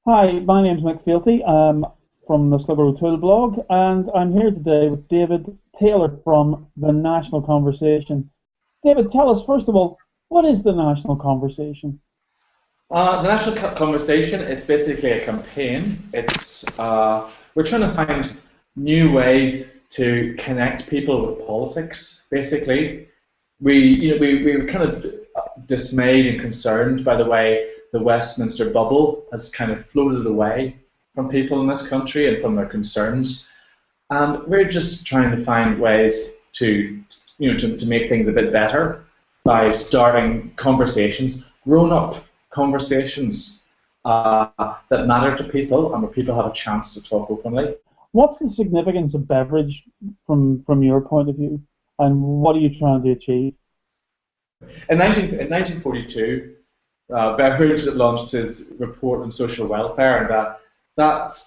Hi, my name's Mick Fealty. I'm from the Sligo Tool blog, and I'm here today with David Taylor from the National Conversation. David, tell us first of all, what is the National Conversation? The National Conversation, it's basically a campaign. We're trying to find new ways to connect people with politics. Basically, we were kind of dismayed and concerned by the way the Westminster bubble has kind of floated away from people in this country and from their concerns. And we're just trying to find ways to make things a bit better by starting conversations, grown-up conversations that matter to people and where people have a chance to talk openly. What's the significance of Beveridge from your point of view, and what are you trying to achieve? In 1942, Beveridge launched his report on social welfare, and that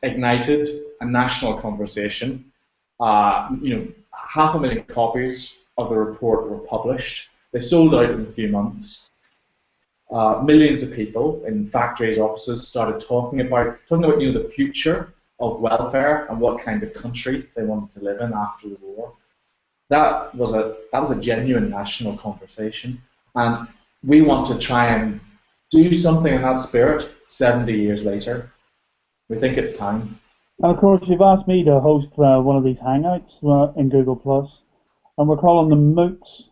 ignited a national conversation. 500,000 copies of the report were published. They sold out in a few months. Millions of people in factories, offices started talking about the future of welfare and what kind of country they wanted to live in after the war. That was a genuine national conversation, and we want to try and do something in that spirit 70 years later. We think it's time. And of course, you've asked me to host one of these hangouts in Google Plus, and we're calling them Moots.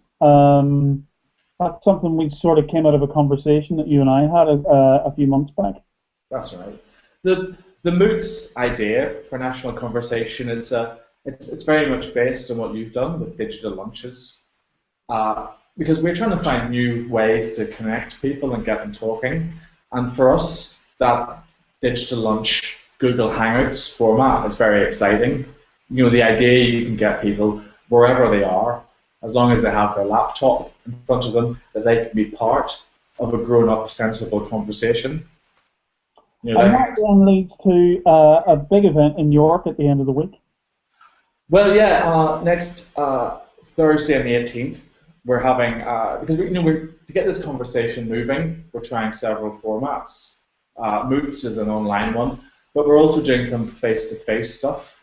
That's something we sort of came out of a conversation that you and I had a few months back. That's right. The Moots idea for national conversation it's very much based on what you've done with digital lunches, because we're trying to find new ways to connect people and get them talking. And for us, that digital lunch Google Hangouts format is very exciting. The idea you can get people wherever they are, as long as they have their laptop in front of them, that they can be part of a grown-up, sensible conversation. And that then leads to a big event in York at the end of the week. Well, yeah, next Thursday on the 18th, we're having because we're to get this conversation moving. We're trying several formats. Moots is an online one, but we're also doing some face-to-face stuff,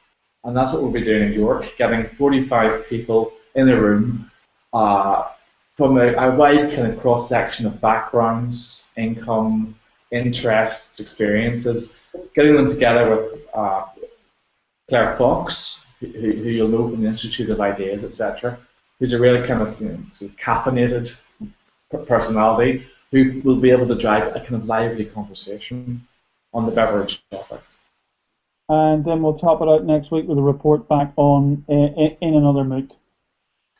and that's what we'll be doing in York, getting 45 people in a room from a wide kind of cross-section of backgrounds, income, interests, experiences, getting them together with Claire Fox, who you'll know from the Institute of Ideas, etc., who's a really kind of, sort of caffeinated personality who will be able to drive a kind of lively conversation on the beverage topic. And then we'll top it out next week with a report back on in another moot.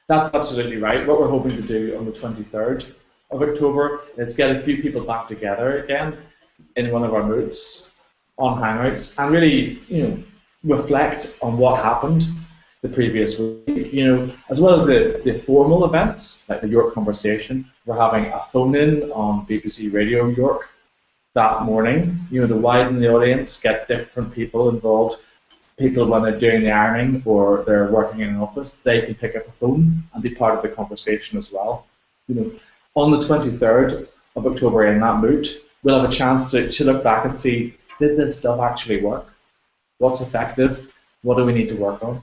That's absolutely right. What we're hoping to do on the 23rd of October is get a few people back together again in one of our moots on Hangouts and really, reflect on what happened the previous week, as well as the formal events like the York Conversation. We're having a phone-in on BBC Radio York that morning, to widen the audience, get different people involved. People, when they're doing the ironing or they're working in an office, they can pick up a phone and be part of the conversation as well. On the 23rd of October in that moot, we'll have a chance to look back and see, did this stuff actually work? What's effective? What do we need to work on?